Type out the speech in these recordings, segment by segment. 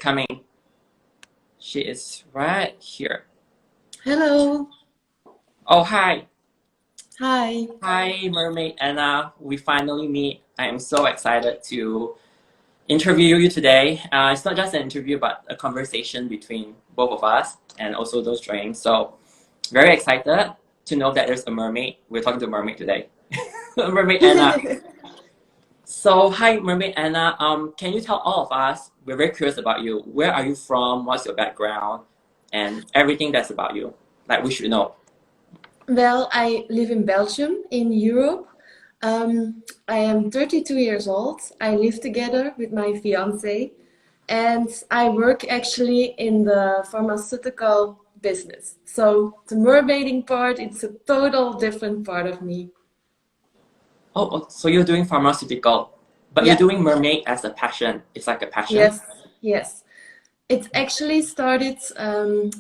coming. She is right here. Hello. Oh, hi. Hi. Hi, Mermaid Anna. We finally meet. I am so excited to interview you today. It's not just an interview, but a conversation between both of us and also those joining. So, very excited to know that there's a mermaid. We're talking to a mermaid today. Mermaid Anna. So, hi, Mermaid Anna. Can you tell all of us? We're very curious about you. Where are you from? What's your background? And everything that's about you. Like we should know. Well, I live in Belgium, in Europe. I am 32 years old. I live together with my fiance, and I work actually in the pharmaceutical business. So the mermaiding part, it's a total different part of me. So you're doing pharmaceutical, but you're Yeah, doing mermaid as a passion. It's like a passion. yes, yes. It actually started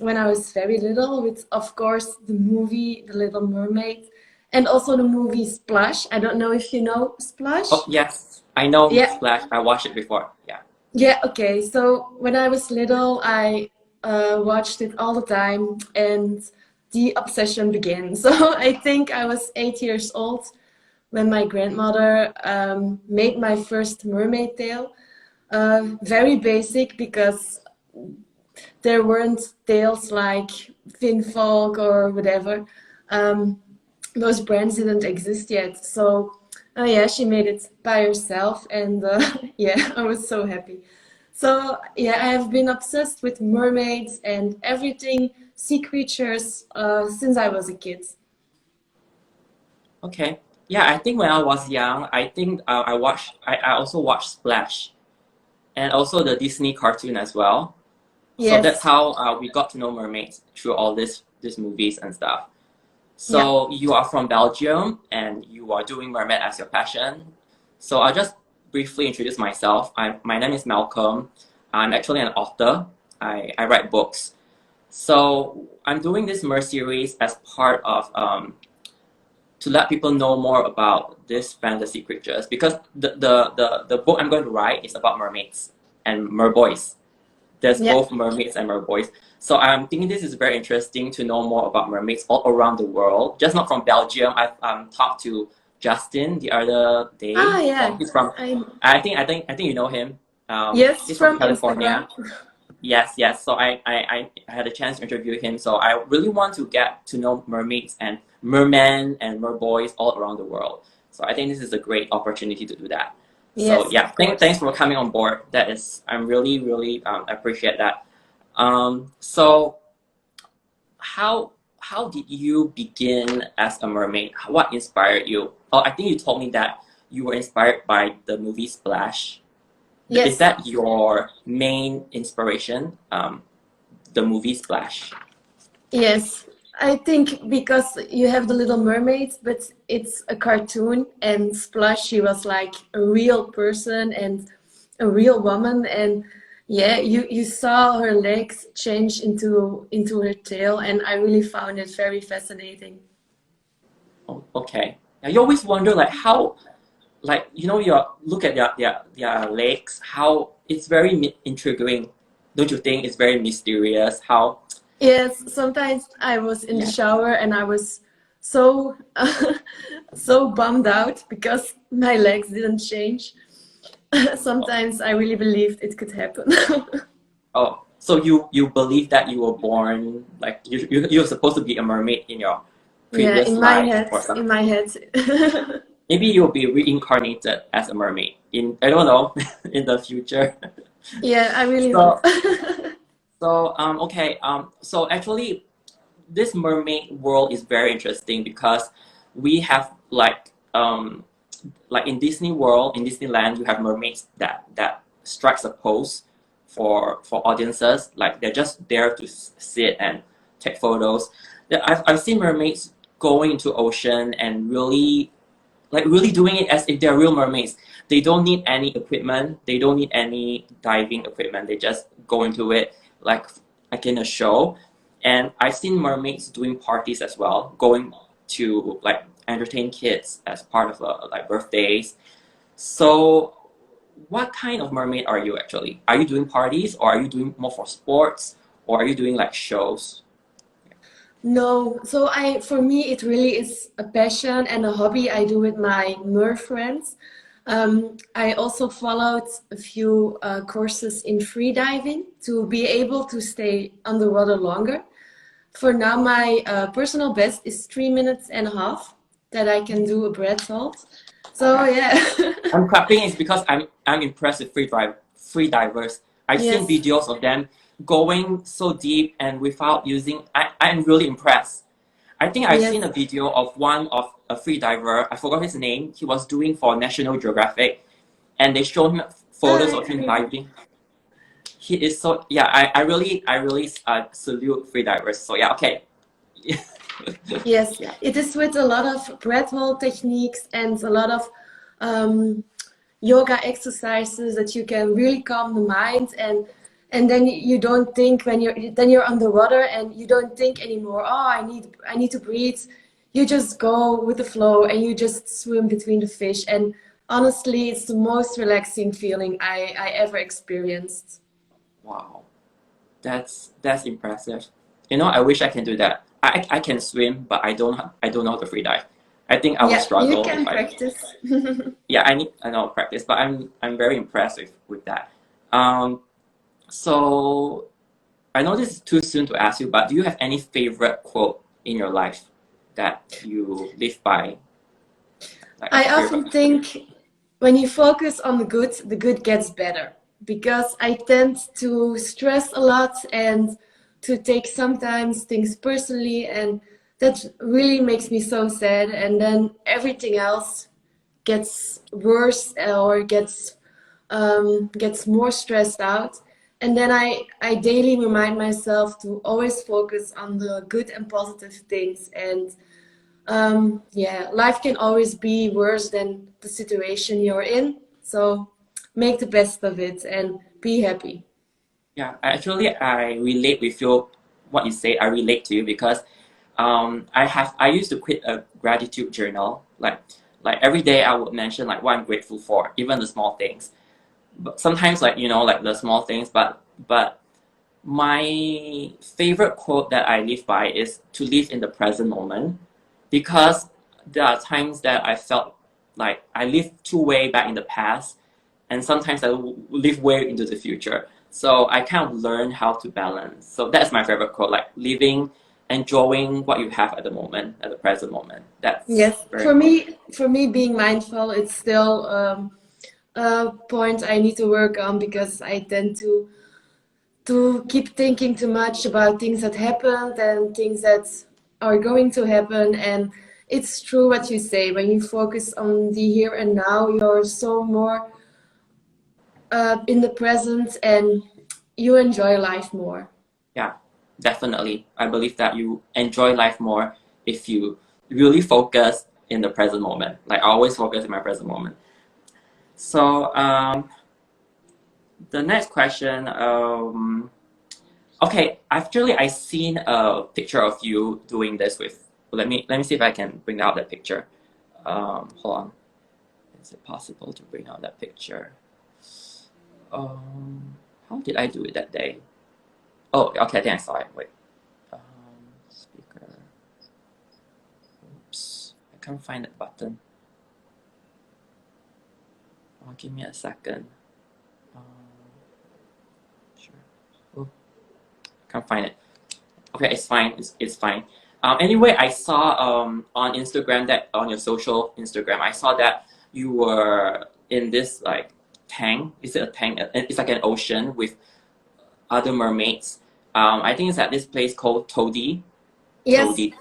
when I was very little with, of course, the movie The Little Mermaid and also the movie Splash. I don't know if you know Oh, Splash. yes. I know Yeah, Splash. I watched it before. Yeah. yeah, okay. So when I was little, I watched it all the time and the obsession began. So I think I was 8 years old when my grandmother made my first mermaid tail. Very basic because there weren't tales like Finfolk or whatever. Um, those brands didn't exist yet. So, yeah, she made it by herself, and yeah, I was so happy. So, yeah, I have been obsessed with mermaids and everything sea creatures since I was a kid. Okay. Yeah, I think when I was young, I think I also watched Splash and also the Disney cartoon as well. So that's Yes, how we got to know mermaids through all these movies and stuff. yeah, So you are from Belgium and you are doing mermaid as your passion. So I'll just briefly introduce myself. My name is Malcolm. I'm actually an author. I write books. So I'm doing this Mer-Series as part of to let people know more about these fantasy creatures because the book I'm going to write is about mermaids and merboys. There's yeah. both mermaids and merboys. So I'm thinking this is very interesting to know more about mermaids all around the world, just not from Belgium. I've talked to Justin the other Ah, day. yeah. He's from, I I think you know him. Yes, He's from from Instagram. California. Yes, yes. So I had a chance to interview him. So I really want to get to know mermaids and mermen and merboys all around the world. So I think this is a great opportunity to do that. So Yes, yeah, of course. thanks for coming on board. That is, I'm really appreciate that. So how did you begin as a mermaid? What inspired you? Oh, I think you told me that you were inspired by the movie Splash. Is Yes. that your main inspiration? The movie Splash. Yes, I think because you have the Little Mermaid, but it's a cartoon, and Splash, she was like a real person and a real woman, and yeah, you saw her legs change into her tail, and I really found it very fascinating. Oh, okay. Now you always wonder like how, like you look at their legs, how it's very intriguing. Don't you think it's very mysterious? How Yes, sometimes I was in the yeah. shower and I was so so bummed out because my legs didn't change. Sometimes I really believed it could happen. Oh, so you believe that you were born like you're supposed to be a mermaid in your Yeah, previous life or in something. my head. Maybe you'll be reincarnated as a mermaid in I don't know in the future. Yeah, I really hope. So okay so actually this mermaid world is very interesting because we have like in Disney World, in Disneyland, you have mermaids that strikes a pose for audiences. Like they're just there to sit and take photos. I've seen mermaids going into ocean and really doing it as if they're real mermaids. They don't need any equipment. They don't need any diving equipment. They just go into it like like in a show. And I've seen mermaids doing parties as well, going to like entertain kids as part of like birthdays. So what kind of mermaid are you actually? Are you doing parties, or are you doing more for sports, or are you doing like shows? No, so for me, it really is a passion and a hobby I do with my mer friends. I also followed a few courses in free diving to be able to stay underwater longer. For now, my personal best is 3 minutes and a half that I can do a breath hold. So Okay. yeah, I'm clapping is because I'm impressed with free divers. I've seen yes, videos of them going so deep and without using. I'm really impressed. I think I've seen yes. a video of one of a free diver. I forgot his name. He was doing for National Geographic, and they showed him photos of him I diving. He is so yeah. I really salute free divers. So yeah, okay. Yes, Yeah. it is with a lot of breath hold techniques and a lot of um, yoga exercises that you can really calm the mind, and then you don't think when you're underwater and you don't think anymore. Oh, I need to breathe. You just go with the flow and you just swim between the fish. And honestly, it's the most relaxing feeling I ever experienced. Wow. That's impressive. You know, I wish I can do that. I can swim, but I don't know how to free dive. I think I will Yeah, you struggle if can I practice. yeah, I know practice, but I'm very impressed with that. Um so I know this is too soon to ask you, but do you have any favorite quote in your life that you live by, like a I favorite often think when you focus on the good gets better because I tend to stress a lot and to take sometimes things personally, and that really makes me so sad. And then everything else gets worse or gets more stressed out. And then I daily remind myself to always focus on the good and positive things. And yeah, life can always be worse than the situation you're in. So make the best of it and be happy. Yeah, I relate with you what you say. I relate to you because I used to create a gratitude journal. Like every day I would mention like what I'm grateful for, even the small things. But sometimes like like the small things, but my favorite quote that I live by is to live in the present moment, because there are times that I felt like I live too way back in the past, and sometimes I live way into the future. So I kind of learn how to balance. So that's my favorite quote, like living, enjoying what you have at the moment, at the present moment. That's Yes, very important. for me, being mindful, it's still a point I need to work on because I tend to keep thinking too much about things that happened and things that are going to happen. And it's true what you say. When you focus on the here and now, you're so more in the present and you enjoy life more. Yeah, definitely. I believe that you enjoy life more if you really focus in the present moment. Like I always focus in my present moment. So the next question, okay, actually I seen a picture of you doing this with. Let me see if I can bring out that picture. Hold on. Is it possible to bring out that picture? How did I do it that day? Oh, okay, I think I saw it. Wait. Um, speaker. Oops, I can't find that button. Oh, give me a second. Um, sure. Oh, can't find it. Okay, it's fine. It's fine. Anyway, I saw on Instagram, that on your social Instagram, I saw that you were in this like tank. Is it a tank? It's like an ocean with other mermaids. I think it's at this place called Toady. Yes, Toady.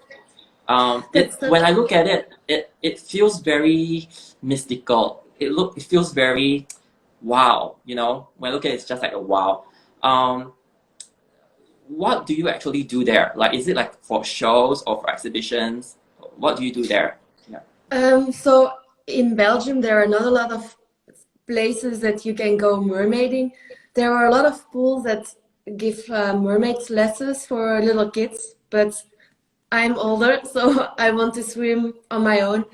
that's When the I look at it, it feels very mystical. It feels very wow. When I look at it, it's just like a wow. Um, what do you actually do there? Like, is it like for shows or for exhibitions? What do you do there? Yeah. so in Belgium there are not a lot of places that you can go mermaiding. There are a lot of pools that give mermaid lessons for little kids, but I'm older, so I want to swim on my own.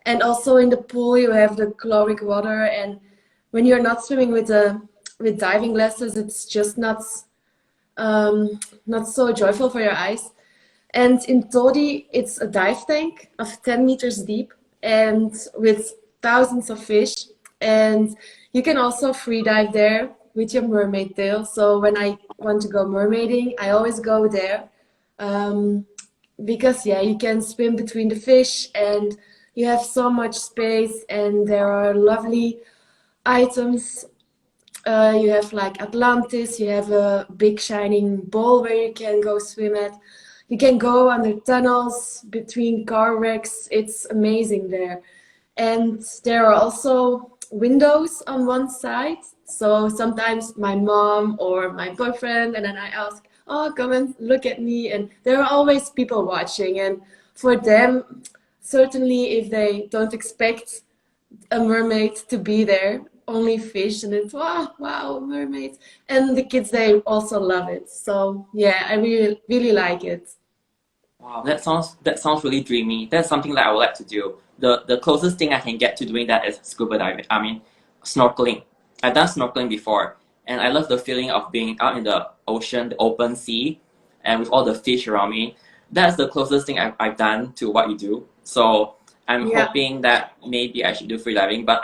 And also in the pool, you have the chloric water, and when you're not swimming with diving glasses, it's just not so joyful for your eyes. And in Todi, it's a dive tank of 10 meters deep and with thousands of fish. And you can also free dive there with your mermaid tail. So when I want to go mermaiding, I always go there. Um, because yeah, you can swim between the fish and you have so much space and there are lovely items. You have like Atlantis, you have a big shining bowl where you can go swim at. You can go under tunnels between car wrecks. It's amazing there. And there are also windows on one side. So sometimes my mom or my boyfriend, and then I ask, oh, come and look at me. And there are always people watching. And for them, certainly if they don't expect a mermaid to be there, only fish, and it's wow, wow, mermaids. And the kids, they also love it. So yeah, I really, really like it. Wow, that sounds really dreamy. That's something that I would like to do. The closest thing I can get to doing that is scuba diving. I mean, snorkeling. I've done snorkeling before, and I love the feeling of being out in the ocean, the open sea, and with all the fish around me. That's the closest thing I've done to what you do. So I'm Yeah. hoping that maybe I should do free diving. But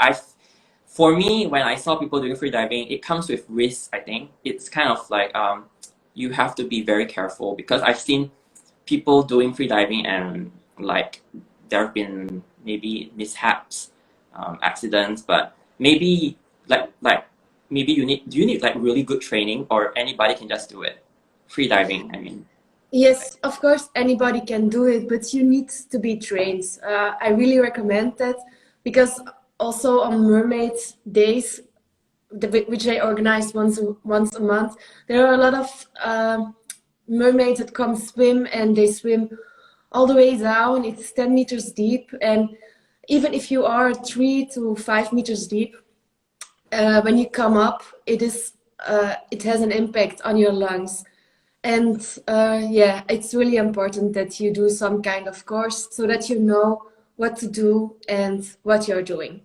for me, when I saw people doing free diving, it comes with risks. I think it's kind of like you have to be very careful because I've seen people doing free diving and like there have been maybe mishaps, accidents, but maybe like maybe you need like really good training or anybody can just do it. Free diving, I mean. Yes, of course, anybody can do it, but you need to be trained. I really recommend that because also on mermaid days, which I organize once a month, there are a lot of mermaids that come swim and they swim all the way down. It's 10 meters deep, and even if you are 3 to 5 meters deep, when you come up, it has an impact on your lungs. And yeah, it's really important that you do some kind of course so that you know what to do and what you're doing.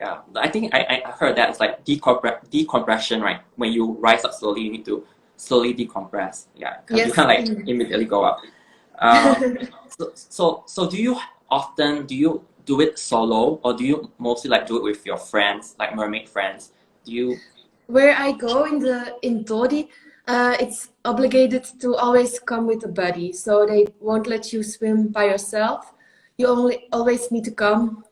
Yeah, I think I heard that it's like decompression, right? When you rise up slowly, you need to slowly decompress. Yeah, because you Yes. can't like immediately go up. Um, so do you do it solo or do you mostly like do it with your friends, like mermaid friends? Do you? Where I go in Dodi, it's obligated to always come with a buddy, so they won't let you swim by yourself. You only always need to come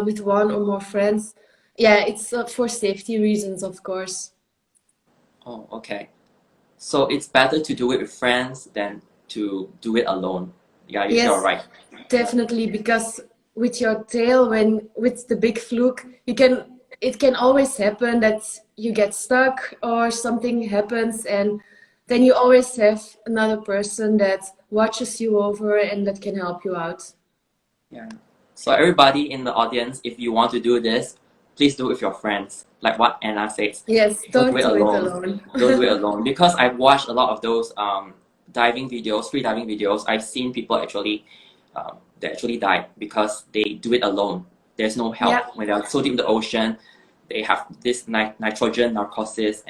with one or more friends. Yeah, it's for safety reasons, of course. Oh, okay. So it's better to do it with friends than to do it alone. Yeah, you're Yes, right. definitely, because with your tail, when with the big fluke, it can always happen that you get stuck or something happens, and then you always have another person that watches you over and that can help you out. Yeah. So everybody in the audience, if you want to do this, please do it with your friends. Like what Anna says, Yes, don't do don't it do it alone. alone. Don't do it alone. Because I've watched a lot of those diving videos, free diving videos. I've seen people actually they actually die because they do it alone. There's no Yeah, help when they're so deep in the ocean. They have this nitrogen narcosis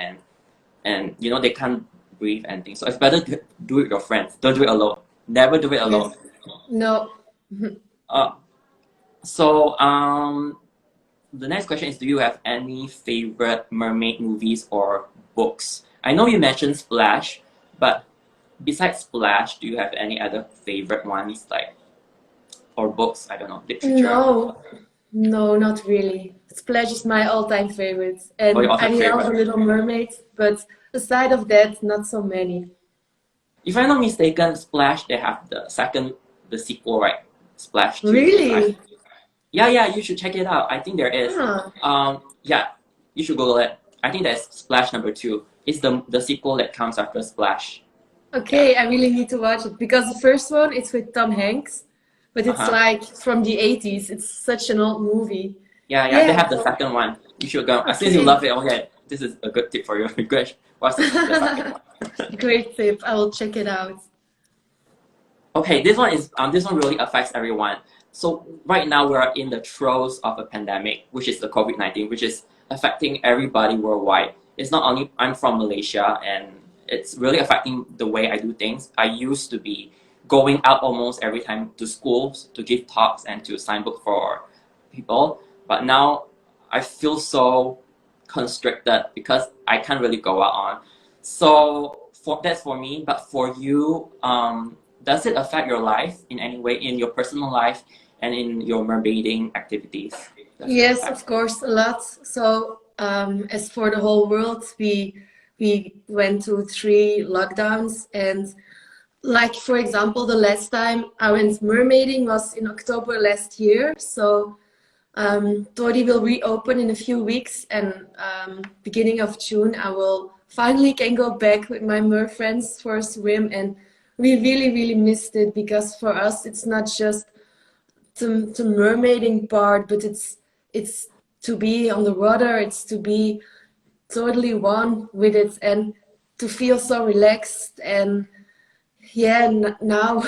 and you know they can't breathe and things. So it's better to do it with your friends. Don't do it alone. Never do it yes, alone. no. Uh, so the next question is, do you have any favorite mermaid movies or books? I know you mentioned Splash, but besides Splash, do you have any other favorite ones like or books? I don't know, literature No, no, not really. Splash is my all-time favorite, or your and I all-time love The favorite. Little Mermaid, but aside of that, not so many. If I'm not mistaken, Splash they have the sequel, right? Splash 2. Really? Yeah, yeah, you should check it out. I think there is. Ah, Yeah, you should Google it. I think that's Splash number 2. It's the sequel that comes after Splash. Yeah. okay, I really need to watch it because the first one it's with Tom Hanks, but it's Uh-huh. like from the 80s. It's such an old movie. Yeah, yeah, they Yeah, have the second one. You should go. Since you okay. love it, okay, this is a good tip for you. Good. Watch the second one. Great tip. I will check it out. Okay, this one really affects everyone. So right now we're in the throes of a pandemic, which is the COVID-19, which is affecting everybody worldwide. It's not only I'm from Malaysia, and it's really affecting the way I do things. I used to be going out almost every time to schools to give talks and to sign book for people, but now I feel so constricted because I can't really go out on. So that's for me, but for you, does it affect your life in any way, in your personal life and in your mermaiding activities? Yes, of course, a lot. So, as for the whole world, we went to 3 lockdowns, and like for example, the last time I went mermaiding was in October last year. So, Tori will reopen in a few weeks, and beginning of June, I will finally can go back with my mer friends for a swim, and we really, really missed it because for us, it's not just the mermaiding part, but it's to be on the water, it's to be totally one with it and to feel so relaxed. And yeah, now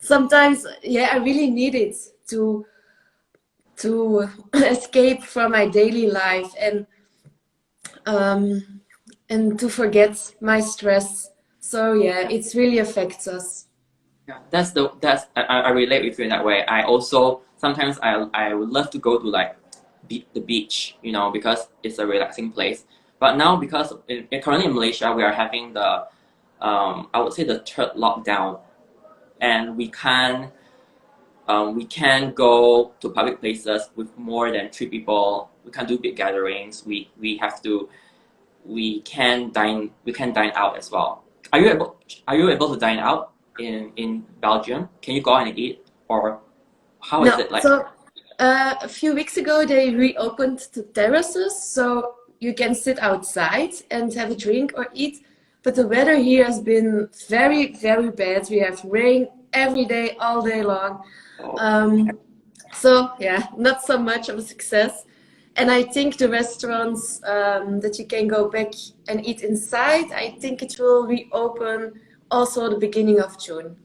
sometimes, yeah, I really need it to escape from my daily life um, and to forget my stress. So yeah, it really affects us. Yeah, I relate with you in that way. I also sometimes I would love to go to like the beach, you know, because it's a relaxing place. But now because currently in Malaysia we are having the I would say the third lockdown, and we can go to public places with more than 3 people. We can't do big gatherings. We can dine out as well. Are you able to dine out in Belgium? Can you go out and eat, or how is No, it like? so a few weeks ago they reopened the terraces, so you can sit outside and have a drink or eat. But the weather here has been very, very bad. We have rain every day, all day long. Um, so yeah, not so much of a success. And I think the restaurants that you can go back and eat inside, I think it will reopen also the beginning of June.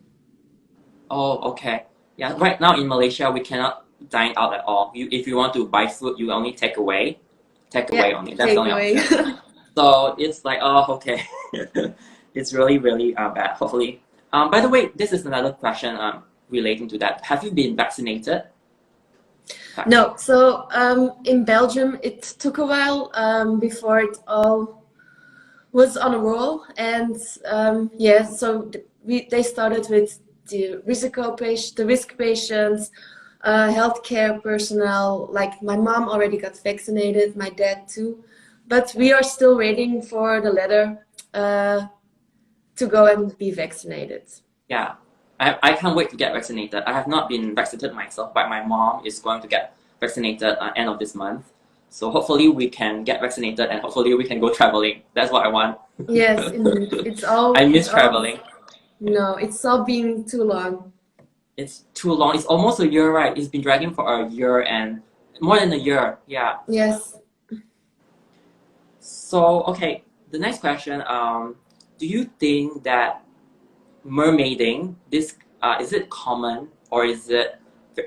Oh, okay. Yeah, right now in Malaysia we cannot dine out at all. If you want to buy food, you only take Yeah, away only. That's the only takeaway. option. So it's like, oh, okay. It's really, really bad. Hopefully. By the way, this is another question relating to that. Have you been vaccinated? No, so in Belgium it took a while before it all was on a roll, and yeah, so they started with the risk patients, healthcare personnel. Like my mom already got vaccinated, my dad too, but we are still waiting for the letter to go and be vaccinated. Yeah, I can't wait to get vaccinated. I have not been vaccinated myself, but my mom is going to get vaccinated end of this month. So hopefully we can get vaccinated and hopefully we can go traveling. That's what I want. Yes, indeed. I It's miss all traveling. no, it's all been too long. It's too long. It's almost a year, right? It's been dragging for a year and more than a year. Yeah. Yes. So okay, the next question. Do you think that mermaiding this is it common or is it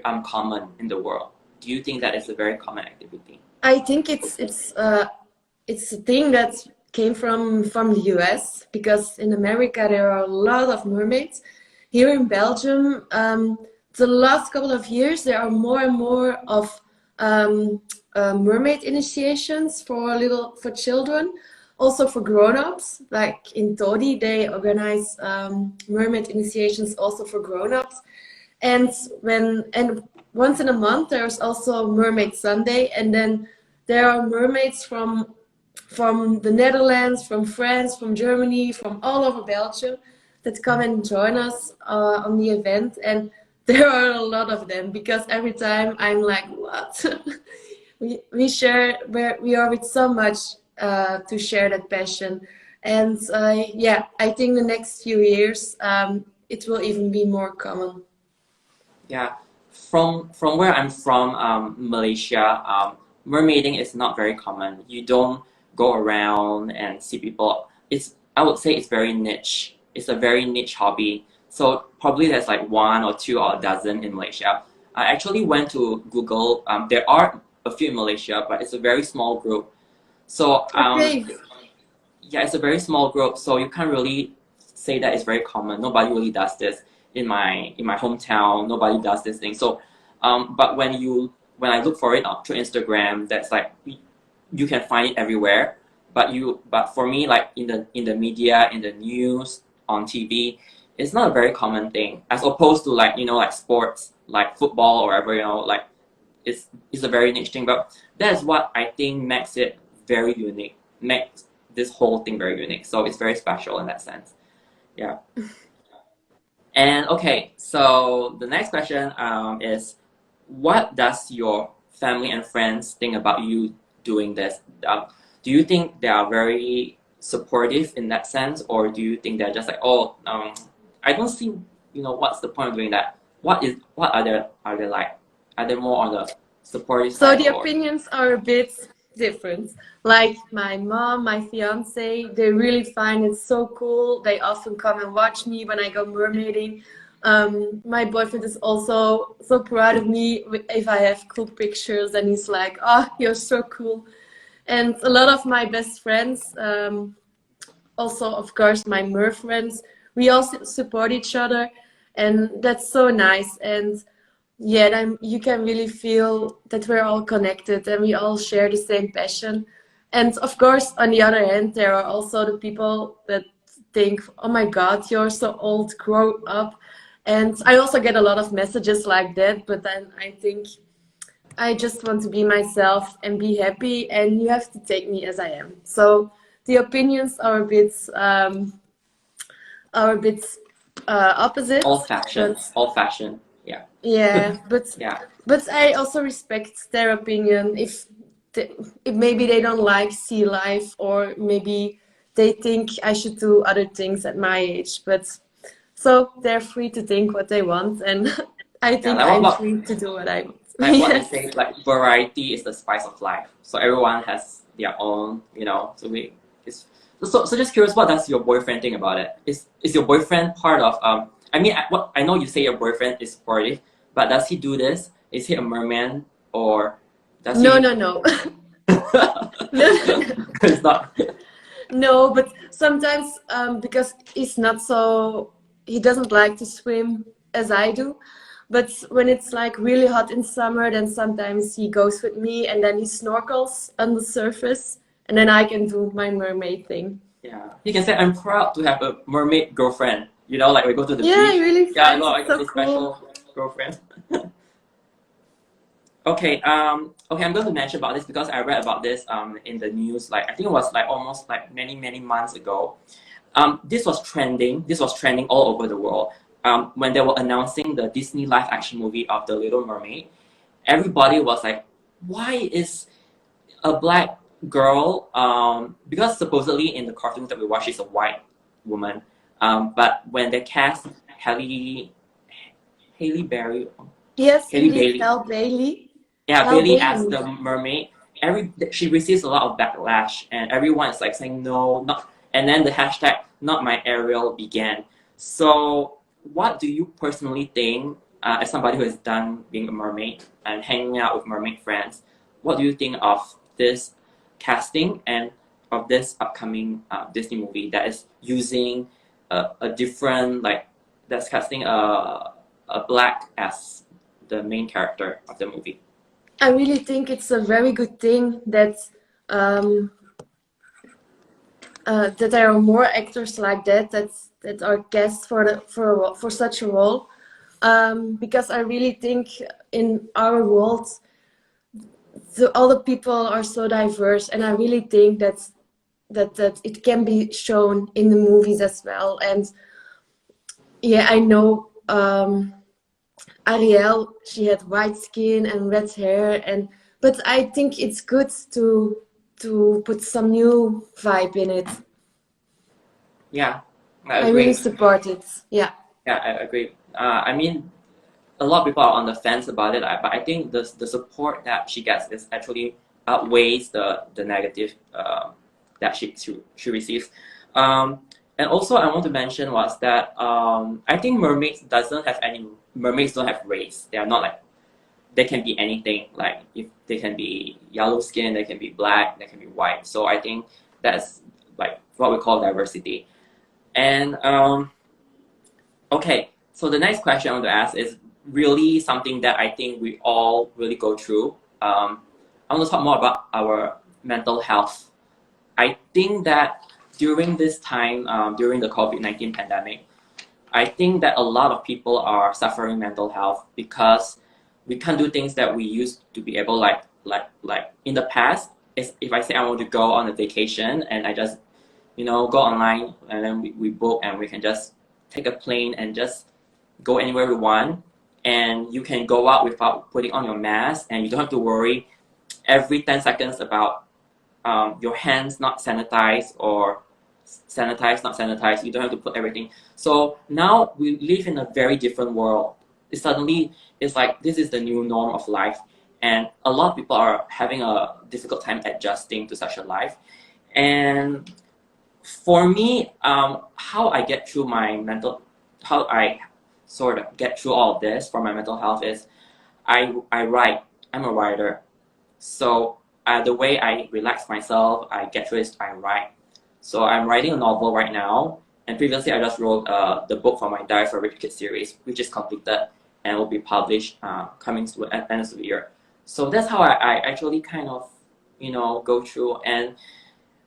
uncommon in the world? Do you think that it's a very common activity? I think it's a thing that came from the US because in America there are a lot of mermaids. Here in Belgium, the last couple of years there are more and more of mermaid initiations for children, also for grown-ups. Like in Todi, they organize mermaid initiations also for grown-ups. And once in a month there's also Mermaid Sunday, and then there are mermaids from the Netherlands, from France, from Germany, from all over Belgium that come and join us on the event. And there are a lot of them because every time I'm like, what? We are with so much to share that passion. And yeah, I think the next few years it will even be more common. Yeah, from where I'm from, Malaysia, mermaiding is not very common. You don't go around and see people. I would say it's very niche. It's a very niche hobby. So probably there's like one or two or a dozen in Malaysia. I actually went to Google. There are a few in Malaysia, but it's a very small group. So Okay. yeah, it's a very small group, so you can't really say that it's very common. Nobody really does this in my hometown. Nobody does this thing. So, but when I look for it through Instagram, that's like you can find it everywhere. But for me, like in the media, in the news, on TV, it's not a very common thing. As opposed to like like sports, like football or whatever. Like it's a very niche thing. But that's what I think makes it very unique. Makes this whole thing very unique. So it's very special in that sense. Yeah. And okay, so the next question is, what does your family and friends think about you doing this? Do you think they are very supportive in that sense, or do you think they're just like, oh, I don't see, what's the point of doing that? What are they like? Are they more on the supportive So side the or? opinions are a bit different. Like my mom, my fiance, they really find it so cool. They often come and watch me when I go mermaiding. My boyfriend is also so proud of me if I have cool pictures, and he's like, "Oh, you're so cool." And a lot of my best friends, also of course my mer friends, we all support each other, and that's so nice. And yeah, then you can really feel that we're all connected and we all share the same passion. And of course, on the other hand, there are also the people that think, oh my God, you're so old, grow up. And I also get a lot of messages like that, but then I think I just want to be myself and be happy, and you have to take me as I am. So the opinions are a bit opposite, but Old fashioned. Yeah. yeah, but Yeah. I also respect their opinion if maybe they don't like sea life, or maybe they think I should do other things at my age. But so they're free to think what they want, and I Yeah. think Like I'm free to do what I want. what they Yes. say, like variety is the spice of life. So everyone has their own, So it's so just curious, what does your boyfriend think about it? Is your boyfriend part of I mean, I know you say your boyfriend is supportive, but does he do this? Is he a merman, or does No, he? no, no. No, no, no. It's not. No, but sometimes because he doesn't like to swim as I do. But when it's like really hot in summer, then sometimes he goes with me and then he snorkels on the surface, and then I can do my mermaid thing. Yeah, he can say, "I'm proud to have a mermaid girlfriend." Like we go to the Yeah, I beach. really Yeah, find I it got so this cool. special girlfriend. Okay, okay, I'm going to mention about this because I read about this in the news. Like I think it was like almost like many months ago. This was trending. This was trending all over the world. When they were announcing the Disney live action movie of The Little Mermaid, everybody was like, "Why is a black girl?" Because supposedly in the cartoons that we watch, she's a white woman. But when they cast Haley Berry, Yes, Haley indeed, Bailey, Hal Bailey. yeah, Hal Bailey as Bailey. the mermaid. She receives a lot of backlash, and everyone is like saying no, not. And then the hashtag "Not My Ariel" began. So, what do you personally think, as somebody who has done being a mermaid and hanging out with mermaid friends? What do you think of this casting and of this upcoming Disney movie that is using a different that's casting a black as the main character of the movie? I really think it's a very good thing that um, that there are more actors like that are cast for such a role. Because I really think in our world, all the people are so diverse, and I really think that it can be shown in the movies as well. And yeah, I know Ariel, she had white skin and red hair, but I think it's good to put some new vibe in it. Yeah, I I really agree. support it. Yeah. Yeah, I agree. I mean, a lot of people are on the fence about it, but I think the support that she gets is actually outweighs the negative that she receives. And also, I want to mention was that I think mermaids don't have race. They are not like they can be anything. Like if they can be yellow skin, they can be black, they can be white. So I think that's like what we call diversity. And okay, so the next question I want to ask is really something that I think we all really go through. I want to talk more about our mental health. I think that during this time, during the COVID-19 pandemic, I think that a lot of people are suffering mental health because we can't do things that we used to be able, like in the past. If I say I want to go on a vacation and I just go online and then we book and we can just take a plane and just go anywhere we want, and you can go out without putting on your mask, and you don't have to worry every 10 seconds about your hands not sanitized or sanitized, not sanitized. You don't have to put everything. So now we live in a very different world. It's like this is the new norm of life, and a lot of people are having a difficult time adjusting to such a life. And for me, how I get through how I sort of get through all of this for my mental health is I write. I'm a writer. So the way I relax myself, I get through is I write. So I'm writing a novel right now, and previously I just wrote the book for my Diary for a Rich Kid series, which is completed and will be published coming to at the end of the year. So that's how I actually kind of go through, and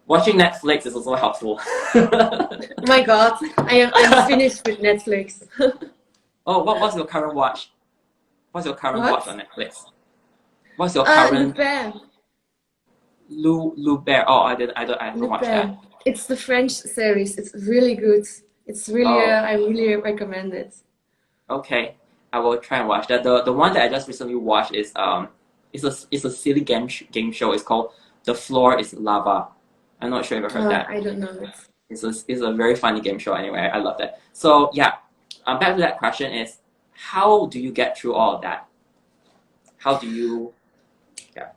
watching Netflix is also helpful. Oh my God, I'm finished with Netflix. Oh, what's your current watch? What's your current watch on Netflix? What's your current Lupin. Bear? Oh, I haven't watched that. Lupin. It's the French series. It's really good. It's really Oh, I really recommend it. okay. I will try and watch that. The one that I just recently watched is it's a silly game show. It's called The Floor is Lava. I'm not sure if you've heard that. I don't know it. It's a very funny game show anyway. I love that. So yeah, back to that question is, how do you get through all of that? How do you, yeah.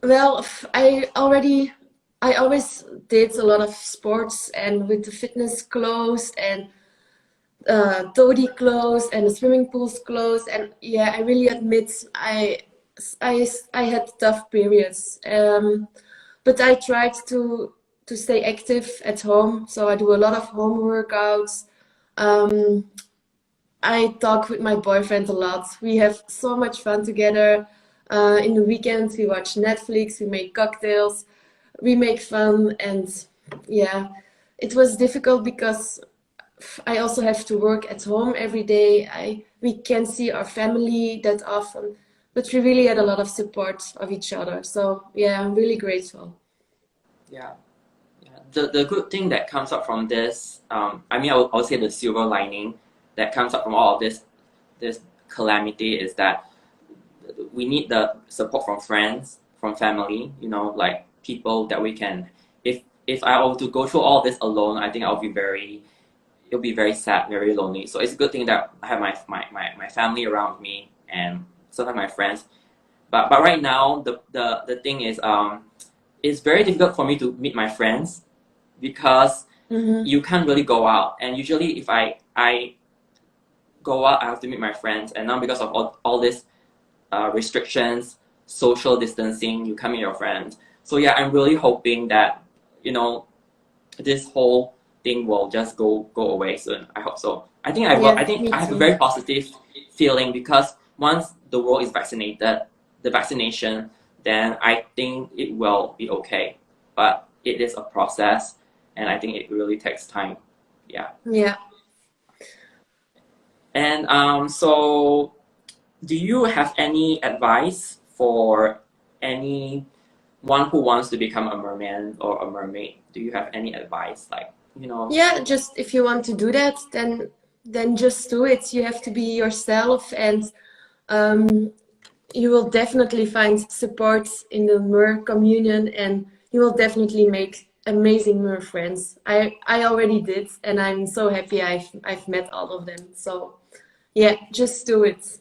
Well, I always did a lot of sports, and with the fitness closed and Dodie closed and the swimming pools closed, and yeah, I really admit I had tough periods. But I tried to stay active at home, so I do a lot of home workouts. Um, I talk with my boyfriend a lot. We have so much fun together. In the weekends, we watch Netflix, we make cocktails, we make fun, and yeah, it was difficult because I also have to work at home every day. We can't see our family that often, but we really had a lot of support of each other. So yeah, I'm really grateful. Yeah. The good thing that comes up from this, I mean, I would say the silver lining that comes up from all of this calamity is that we need the support from friends, from family, like people that we can. If I were to go through all this alone, I think it'll be very sad, very lonely. So it's a good thing that I have my family around me and sometimes my friends. But right now, the thing is, it's very difficult for me to meet my friends because Mm-hmm. you can't really go out. And usually, if I go out, I have to meet my friends. And now because of all this restrictions, social distancing, you can't meet your friends. So yeah, I'm really hoping that this whole thing will just go away soon. I hope so. I think I will. I Yes, think me I have a too. very positive feeling because once the world is vaccinated, the vaccination, then I think it will be okay. But it is a process, and I think it really takes time. Yeah. Yeah. And so do you have any advice for anyone who wants to become a merman or a mermaid? Do you have any advice, Yeah, just if you want to do that, then just do it. You have to be yourself, and um, you will definitely find support in the Mer communion, and you will definitely make amazing Mer friends. I already did, and I'm so happy I've met all of them. So yeah, just do it.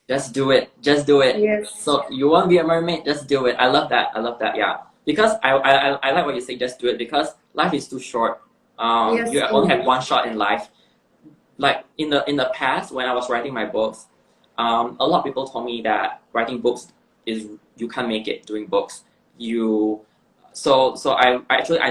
just do it. Just do it. Yes. So you want to be a mermaid? Just do it. I love that. I love that. Yeah. Because I like what you say. Just do it because life is too short. You Yes, only have indeed. one shot in life. Like in the past when I was writing my books, a lot of people told me that writing books is you can't make it doing books. I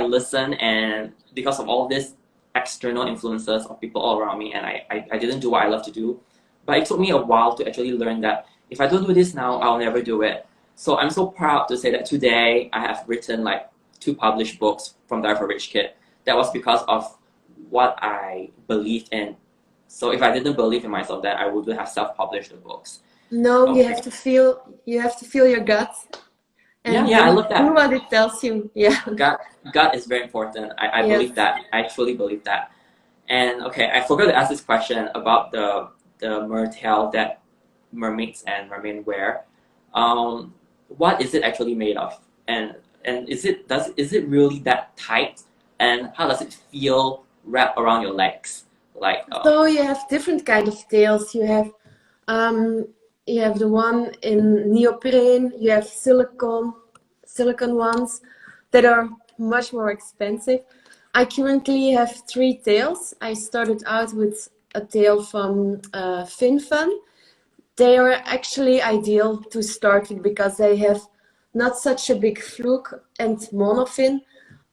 listened, and because of all this external influences of people all around me, and I didn't do what I love to do. But it took me a while to actually learn that if I don't do this now, I'll never do it. So I'm so proud to say that today I have written like 2 published books from Diary of a Rich Kid. That was because of what I believed in. So if I didn't believe in myself, then I wouldn't have self-published the books. No, Okay. you have to feel your gut and Yeah, I love that. do what it tells you. Yeah. Gut is very important. I Yes. believe that. I truly believe that. And okay, I forgot to ask this question about the mertail that mermaids and mermen wear. What is it actually made of? And is it really that tight? And how does it feel wrapped around your legs? Like So you have different kind of tails. You have the one in neoprene. You have silicone ones that are much more expensive. I currently have 3 tails. I started out with a tail from FinFun. They are actually ideal to start with because they have not such a big fluke and monofin.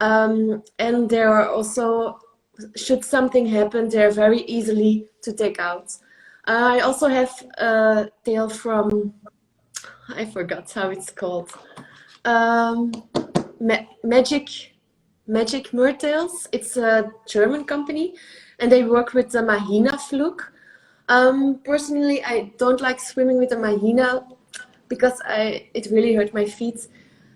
And they are also, should something happen, they're very easily to take out. I also have a tail from, I forgot how it's called, Magic Mertails. It's a German company, and they work with the Mahina fluke. Personally, I don't like swimming with a Mahina because it really hurt my feet.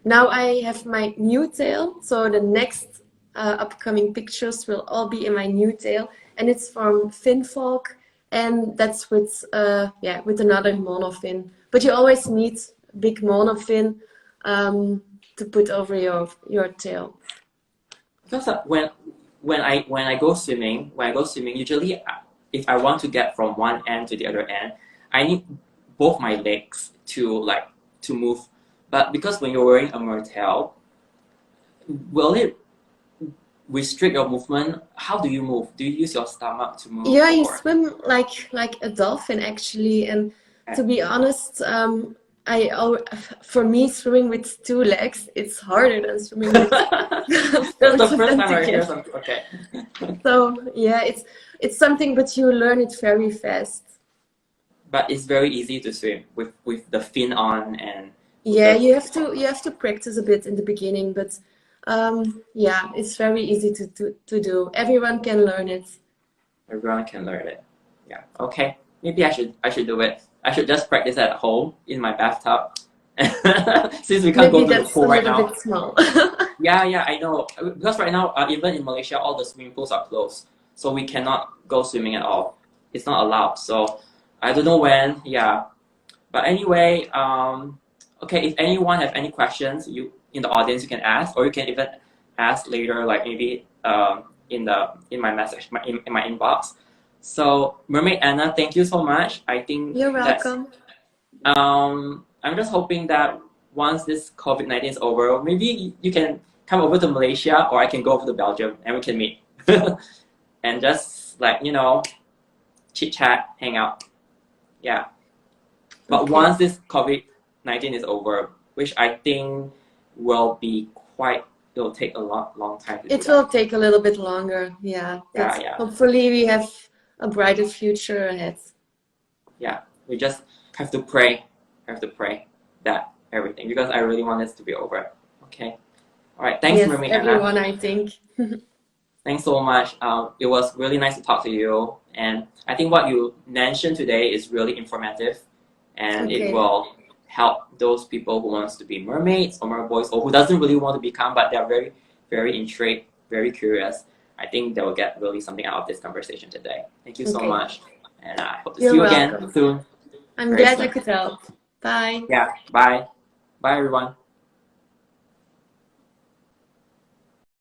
Now I have my new tail, so the next upcoming pictures will all be in my new tail, and it's from Finfolk, and that's with another monofin. But you always need big monofin to put over your tail. because when I go swimming, usually if I want to get from one end to the other end, I need both my legs to move. But because when you're wearing a mertail, will it restrict your movement? How do you move? Do you use your stomach to move? Yeah, you swim like a dolphin actually, and to be honest, for me swimming with 2 legs, it's harder than swimming with That's the first time I hear something. Okay. So yeah, it's something, but you learn it very fast. But it's very easy to swim with the fin on and. Yeah, you have to practice a bit in the beginning, but yeah, it's very easy to do. Everyone can learn it. Everyone can learn it. Yeah. Okay. Maybe I should do it. I should just practice at home in my bathtub. Since we can't go to the pool right now. Maybe that's a little bit small. Yeah, I know. Because right now, even in Malaysia, all the swimming pools are closed, so we cannot go swimming at all. It's not allowed. So I don't know when. Yeah. But anyway, okay. If anyone have any questions, you in the audience, you can ask, or you can even ask later, like maybe in my message, in my inbox. So Mermaid Anna, thank you so much. I think You're welcome. I'm just hoping that once this COVID-19 is over, maybe you can come over to Malaysia, or I can go over to Belgium and we can meet and just chit chat, hang out. Yeah. But Okay. once this COVID-19 is over, which I think will be it'll take a long time to do It will take a little bit longer, yeah. But Yeah. hopefully we have a brighter future ahead. Yeah, we just have to pray. That everything, because I really want this to be over. Okay. All right. Thanks, Yes, Mermaid Anna. everyone, I think. Thanks so much. It was really nice to talk to you, and I think what you mentioned today is really informative, and Okay. it will help those people who wants to be mermaids or merboys, or who doesn't really want to become, but they're very, very intrigued, very curious. I think they will get really something out of this conversation today. Thank you so Okay. much, and I hope to You're see you again welcome. soon. I'm Very glad soon. I could help. Bye. Yeah. Bye. Bye, everyone.